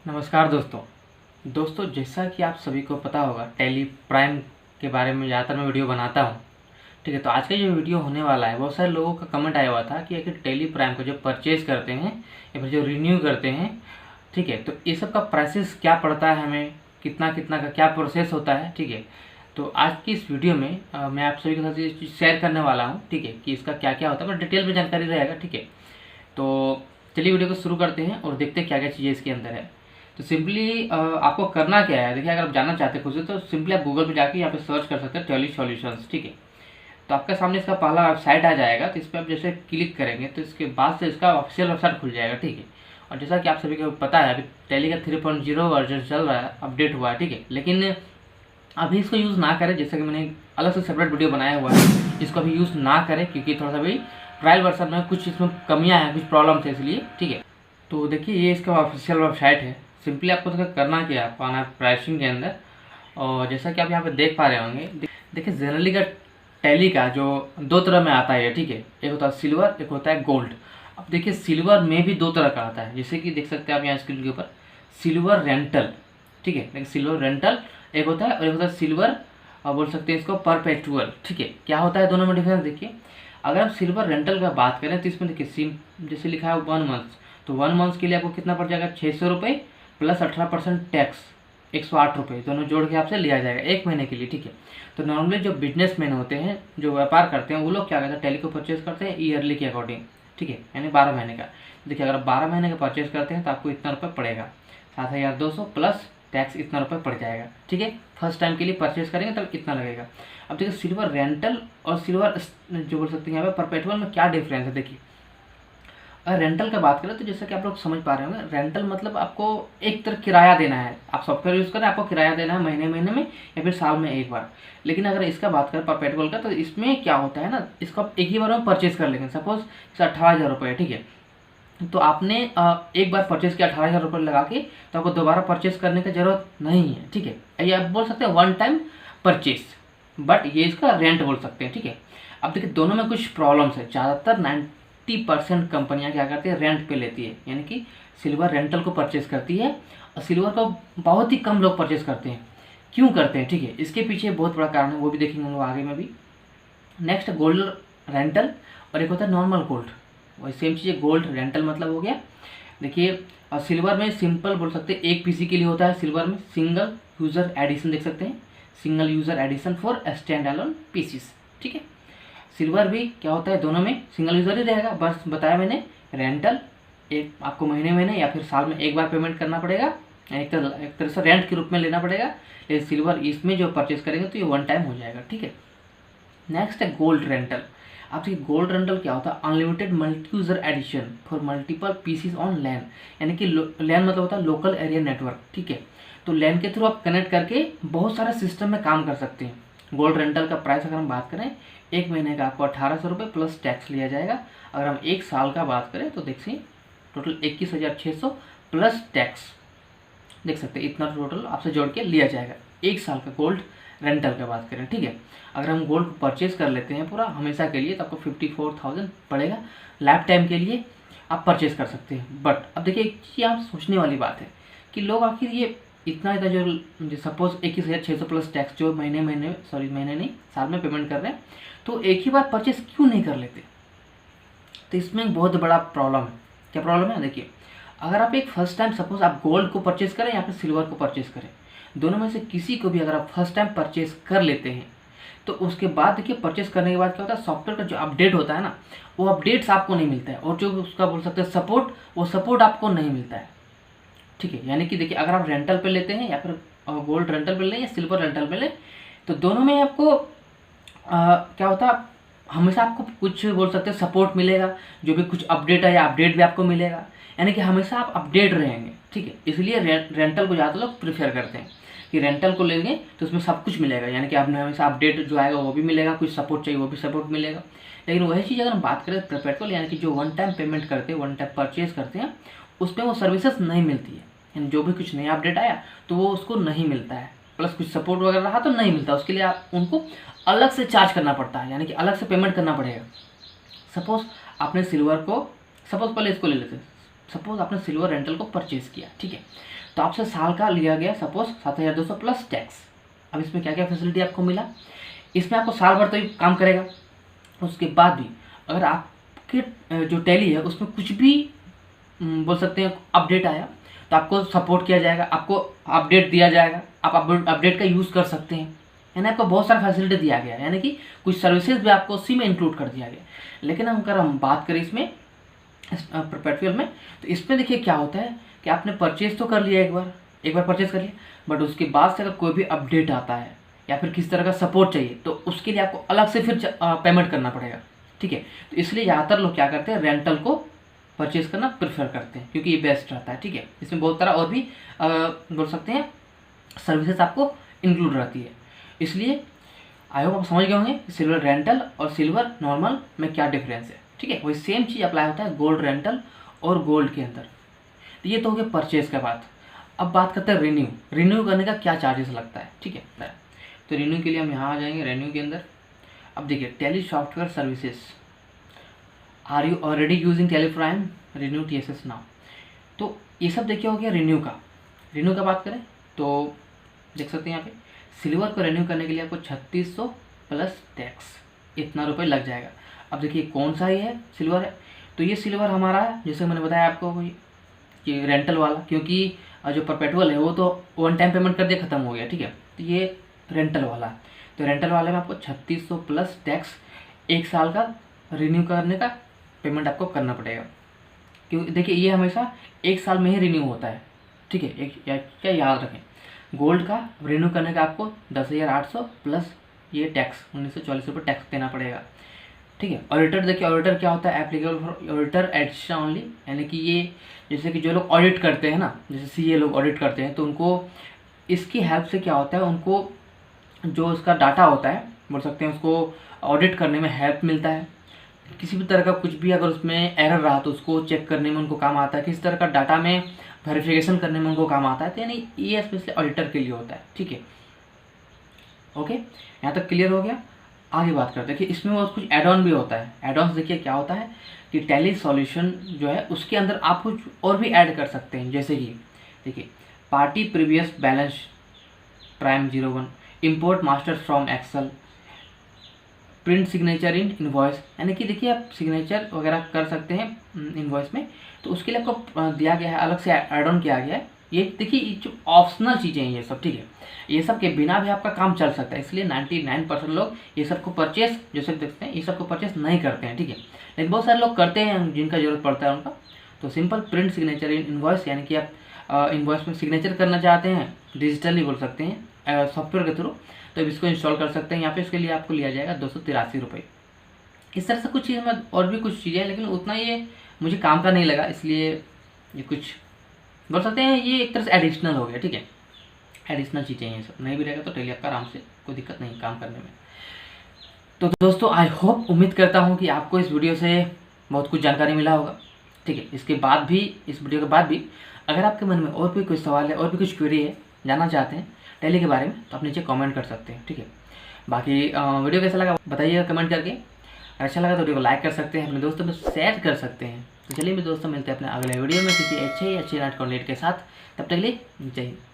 नमस्कार दोस्तों जैसा कि आप सभी को पता होगा टैली प्राइम के बारे में ज़्यादातर मैं वीडियो बनाता हूँ। ठीक है, तो आज का जो वीडियो होने वाला है बहुत सारे लोगों का कमेंट आया हुआ था कि अगर टैली प्राइम को जो परचेज़ करते हैं या फिर जो रिन्यू करते हैं, ठीक है, तो ये सब का प्राइसेस क्या पड़ता है, हमें कितना कितना का क्या प्रोसेस होता है। ठीक है, तो आज की इस वीडियो में मैं आप सभी के साथ ये चीज़ शेयर करने वाला हूँ। ठीक है, कि इसका क्या क्या होता है, बट डिटेल में जानकारी रहेगा। ठीक है, तो चलिए वीडियो को शुरू करते हैं और देखते हैं क्या क्या चीज़ें इसके अंदर है। तो सिंपली आपको करना क्या है, देखिए, अगर आप जानना चाहते हैं खुद से तो सिंपली आप गूगल पे जाके यहाँ पे सर्च कर सकते हैं टैली सॉल्यूशंस। ठीक है, तो आपके सामने इसका पहला वेबसाइट आ जाएगा। तो इस पर आप जैसे क्लिक करेंगे तो इसके बाद से इसका ऑफिशियल वेबसाइट खुल जाएगा। ठीक है, और जैसा कि आप सभी को पता है अभी टैली का 3.0 वर्जन चल रहा है, अपडेट हुआ है। ठीक है, लेकिन अभी इसको यूज़ ना करें, जैसे कि मैंने अलग से सेपरेट वीडियो बनाया हुआ है, इसको अभी यूज़ ना करें क्योंकि थोड़ा सा भी ट्रायल वर्जन में कुछ इसमें कमियाँ हैं, कुछ प्रॉब्लम थे, इसलिए। ठीक है, तो देखिए ये इसका ऑफिशियल वेबसाइट है। सिंपली आपको तो करना क्या है, आपको आना है प्राइसिंग के अंदर, और जैसा कि आप यहाँ पे देख पा रहे होंगे, देखिए जनरली का टैली का जो दो तरह में आता है। ठीक है, एक होता है सिल्वर, एक होता है गोल्ड। अब देखिए सिल्वर में भी दो तरह का आता है, जैसे कि देख सकते हैं आप यहाँ स्क्रीन के ऊपर सिल्वर रेंटल। ठीक है, देखिए सिल्वर रेंटल एक होता है और एक होता है सिल्वर, और बोल सकते हैं इसको परपेचुअल। ठीक है, क्या होता है दोनों में डिफरेंस देखिए। अगर हम सिल्वर रेंटल का बात करें तो इसमें देखिए सिम जैसे लिखा है 1 मंथ, तो 1 मंथ के लिए आपको कितना पड़ जाएगा, 600 रुपये प्लस 18% टैक्स, 108 रुपये, दोनों जोड़ के आपसे लिया जाएगा 1 महीने के लिए। ठीक है, तो नॉर्मली जो बिजनेसमैन होते हैं, जो व्यापार करते हैं, वो लोग क्या करते हैं, टैली को परचेज करते हैं ईयरली के अकॉर्डिंग। ठीक है, यानी 12 महीने का। देखिए अगर 12 महीने का परचेज करते हैं तो आपको इतना रुपये पड़ेगा, 7,200 प्लस टैक्स इतना रुपये पड़ जाएगा। ठीक है, फर्स्ट टाइम के लिए परचेज करेंगे तब इतना लगेगा। अब देखिए सिल्वर रेंटल और सिल्वर जो बोल सकते हैं यहाँ पे परपेचुअल में क्या डिफरेंस है। देखिए अगर रेंटल का बात करें तो जैसा कि आप लोग समझ पा रहे होंगे, रेंटल मतलब आपको एक तरह किराया देना है, आप सॉफ्टवेयर यूज़ करें, आपको किराया देना है महीने महीने में या फिर साल में एक बार। लेकिन अगर इसका बात करें परपेचुअल का, तो इसमें क्या होता है ना, इसको आप एक ही बार में परचेज कर लेंगे। सपोज 18,000 रुपये। ठीक है, तो आपने एक बार परचेज किया 18,000 रुपये लगा के, तो आपको दोबारा परचेज करने की ज़रूरत नहीं है। ठीक है, ये आप बोल सकते हैं वन टाइम परचेज, बट ये इसका रेंट बोल सकते हैं। ठीक है, अब देखिए दोनों में कुछ प्रॉब्लम्स है। ज़्यादातर 90% कंपनियां क्या करती है, रेंट पे लेती है, यानी कि सिल्वर रेंटल को परचेज करती है, और सिल्वर को बहुत ही कम लोग परचेज करते हैं। क्यों करते हैं, ठीक है, इसके पीछे बहुत बड़ा कारण है, वो भी देखेंगे हम लोग आगे में भी। नेक्स्ट गोल्ड रेंटल और एक होता है नॉर्मल गोल्ड, वही सेम चीज़ है। गोल्ड रेंटल मतलब हो गया, देखिए, और सिल्वर में सिंपल बोल सकते हैं एक पीसी के लिए होता है। सिल्वर में सिंगल यूज़र एडिशन देख सकते हैं, single user edition for stand alone PCs. ठीक है, सिल्वर भी क्या होता है, दोनों में सिंगल यूज़र ही रहेगा, बस बताया मैंने। रेंटल एक आपको महीने महीने या फिर साल में एक बार पेमेंट करना पड़ेगा, एक तरह से रेंट के रूप में लेना पड़ेगा। लेकिन सिल्वर इसमें जो परचेज करेंगे तो ये वन टाइम हो जाएगा। ठीक है, नेक्स्ट है गोल्ड रेंटल। आप देखिए गोल्ड रेंटल क्या होता है, unlimited multi user edition for multiple PCs on LAN, यानी कि लैन मतलब होता है लोकल एरिया नेटवर्क। ठीक है, तो लैन के थ्रू आप कनेक्ट करके बहुत सारे सिस्टम में काम कर सकते हैं। गोल्ड रेंटल का प्राइस अगर हम बात करें, एक महीने का आपको 1800 रुपये प्लस टैक्स लिया जाएगा। अगर हम एक साल का बात करें तो देखिए टोटल 21,600 प्लस टैक्स, देख सकते हैं इतना टोटल आपसे जोड़ के लिया जाएगा एक साल का गोल्ड रेंटल का बात करें। ठीक है, अगर हम गोल्ड को परचेज कर लेते हैं पूरा हमेशा के लिए तो आपको 54,000 पड़ेगा, लाइफ टाइम के लिए आप परचेज कर सकते हैं। बट अब देखिए एक चीज़ आप सोचने वाली बात है कि लोग आखिर ये इतना जो सपोज 21,600 प्लस टैक्स जो महीने नहीं साल में पेमेंट कर रहे हैं, तो एक ही बार परचेज क्यों नहीं कर लेते। तो इसमें एक बहुत बड़ा प्रॉब्लम है। क्या प्रॉब्लम है, देखिए अगर आप एक फर्स्ट टाइम सपोज आप गोल्ड को परचेज करें या फिर सिल्वर को परचेज करें, दोनों में से किसी को भी अगर आप फर्स्ट टाइम परचेज कर लेते हैं, तो उसके बाद देखिए परचेज करने के बाद क्या होता है, सॉफ्टवेयर का जो अपडेट होता है ना, वो अपडेट्स आपको नहीं मिलता है, और जो उसका बोल सकते हैं सपोर्ट, वो सपोर्ट आपको नहीं मिलता है। ठीक है, यानी कि देखिए अगर आप रेंटल पे लेते हैं या फिर गोल्ड रेंटल पे लें या सिल्वर रेंटल पे लें, तो दोनों में आपको क्या होता है, हमेशा आपको कुछ बोल सकते हैं सपोर्ट मिलेगा, जो भी कुछ अपडेट है या अपडेट भी आपको मिलेगा, यानी कि हमेशा आप अपडेट रहेंगे। ठीक है, इसलिए रेंटल को ज़्यादा लोग प्रेफर करते हैं कि रेंटल को लेंगे तो उसमें सब कुछ मिलेगा, यानी कि आपने हमेशा अपडेट जो आएगा वो भी मिलेगा, कुछ सपोर्ट चाहिए वो भी सपोर्ट मिलेगा। लेकिन वही चीज़ अगर हम बात करें परपेचुअल, यानी कि जो वन टाइम पेमेंट करते हैं, वन टाइम परचेज करते हैं, उसमें वो सर्विसेज नहीं मिलती है, यानी जो भी कुछ नया अपडेट आया तो वो उसको नहीं मिलता है, प्लस कुछ सपोर्ट वगैरह रहा तो नहीं मिलता, उसके लिए आप उनको अलग से चार्ज करना पड़ता है, यानी कि अलग से पेमेंट करना पड़ेगा। सपोज आपने सिल्वर को, सपोज पहले इसको ले लेते हैं, सपोज आपने सिल्वर रेंटल को परचेज किया, ठीक है, तो आपसे साल का लिया गया सपोज 7,200 प्लस टैक्स। अब इसमें क्या क्या फैसिलिटी आपको मिला, इसमें आपको साल भर तो ये काम करेगा, उसके बाद भी अगर आपके जो टैली है उसमें कुछ भी बोल सकते हैं अपडेट आया तो आपको सपोर्ट किया जाएगा, आपको अपडेट दिया जाएगा, आप अपडेट का यूज़ कर सकते हैं, यानी आपको बहुत सारा फैसिलिटी दिया गया है, यानी कि कुछ सर्विसेज भी आपको उसी में इंक्लूड कर दिया गया। लेकिन अगर हम बात करें इसमें परपेचुअल में, तो इसमें देखिए क्या होता है कि आपने परचेज तो कर लिया, एक बार परचेज कर लिया, बट उसके बाद से अगर कोई भी अपडेट आता है या फिर किस तरह का सपोर्ट चाहिए तो उसके लिए आपको अलग से फिर पेमेंट करना पड़ेगा, ठीक है। तो इसलिए ज़्यादातर लोग क्या करते हैं, रेंटल को परचेज करना प्रेफर करते हैं क्योंकि ये बेस्ट रहता है, ठीक है। इसमें बहुत तरह और भी बोल सकते हैं सर्विसेज आपको इंक्लूड रहती है। इसलिए आई होप आप समझ गए होंगे सिल्वर रेंटल और सिल्वर नॉर्मल में क्या डिफरेंस है, ठीक है। वही सेम चीज़ अप्लाई होता है गोल्ड रेंटल और गोल्ड के अंदर। तो ये तो हो गया परचेज का बात। अब बात करते हैं रिन्यू करने का क्या चार्जेस लगता है, ठीक है। तो रिन्यू के लिए हम यहाँ आ जाएंगे रिन्यू के अंदर। अब देखिए Tally software services, are you already using Tally Prime, renew TSS now. तो ये सब देखिए हो गया रिन्यू का बात करें तो देख सकते हैं यहाँ पे सिल्वर को रिन्यू करने के लिए आपको 3600 प्लस टैक्स इतना रुपये लग जाएगा। अब देखिए कौन सा ये है, सिल्वर है, तो ये सिल्वर हमारा है जैसे मैंने बताया आपको कि रेंटल वाला, क्योंकि जो परपेचुअल है वो तो वन टाइम पेमेंट कर दिया ख़त्म हो गया, ठीक है। तो ये रेंटल वाला है, तो रेंटल वाले में आपको 3600 प्लस टैक्स एक साल का रिन्यू करने का पेमेंट आपको करना पड़ेगा, क्योंकि देखिए ये हमेशा एक साल में ही रिन्यू होता है, ठीक है। क्या याद रखें, गोल्ड का रिन्यू करने का आपको 10,800 प्लस ये टैक्स 1940 रुपये टैक्स देना पड़ेगा, ठीक है। ऑडिटर देखिए ऑडिटर क्या होता है, applicable for auditor edition only, यानी कि ये जैसे कि जो लोग ऑडिट करते हैं ना, जैसे CA लोग ऑडिट करते हैं तो उनको इसकी हेल्प से क्या होता है, उनको जो उसका डाटा होता है बोल सकते हैं उसको ऑडिट करने में हेल्प मिलता है। किसी भी तरह का कुछ भी अगर उसमें एरर रहा तो उसको चेक करने में उनको काम आता है, किसी तरह का डाटा में वेरिफिकेशन करने में उनको काम आता है। तो यानी ये स्पेशली ऑडिटर के लिए होता है, ठीक है। ओके, यहाँ तक क्लियर हो गया। आगे बात करते हैं कि इसमें और कुछ एड ऑन भी होता है। एड ऑन देखिए क्या होता है कि टैली सॉल्यूशन जो है उसके अंदर आप कुछ और भी ऐड कर सकते हैं, जैसे कि देखिए party previous balance prime 01, import master from Excel, print signature in invoice, यानी कि देखिए आप सिग्नेचर वगैरह कर सकते हैं इनवॉइस में, तो उसके लिए आपको दिया गया है, अलग से ऐड ऑन किया गया है। ये देखिए ये जो ऑप्शनल चीज़ें हैं ये सब, ठीक है, ये सब के बिना भी आपका काम चल सकता है। इसलिए 99% लोग ये सब को परचेस, जैसे देखते हैं ये सब को परचेस नहीं करते हैं, ठीक है। लेकिन बहुत सारे लोग करते हैं जिनका जरूरत पड़ता है उनका। तो simple print signature in invoice, यानी कि आप इनवॉइस में सिग्नेचर करना चाहते हैं डिजिटली बोल सकते हैं सॉफ्टवेयर के थ्रू, तो इसको इंस्टॉल कर सकते हैं। यहाँ पे इसके लिए आपको लिया जाएगा 283 रुपये। इस तरह से कुछ चीज़ में और भी कुछ चीज़ें हैं, लेकिन उतना ये मुझे काम का नहीं लगा, इसलिए ये कुछ बोल सकते हैं ये एक तरह से एडिशनल हो गया, ठीक है। एडिशनल चीज़ें हैं, ये सब नहीं भी रहेगा तो टैली आपका आराम से कोई दिक्कत नहीं काम करने में। तो दोस्तों आई होप, उम्मीद करता हूँ कि आपको इस वीडियो से बहुत कुछ जानकारी मिला होगा, ठीक है। इसके बाद भी, इस वीडियो के बाद भी अगर आपके मन में और भी कुछ सवाल है और भी कुछ क्वेरी है, जानना चाहते हैं टैली के बारे में, तो आप नीचे कमेंट कर सकते हैं, ठीक है। बाकी वीडियो कैसा लगा बताइएगा कमेंट करके। अच्छा लगा तो वीडियो को लाइक कर सकते हैं, अपने दोस्तों में शेयर कर सकते हैं। तो चलिए मेरे दोस्तों, मिलते हैं अपने अगले वीडियो में किसी अच्छे नाट कंटेंट के साथ। तब तक के लिए जय हिंद।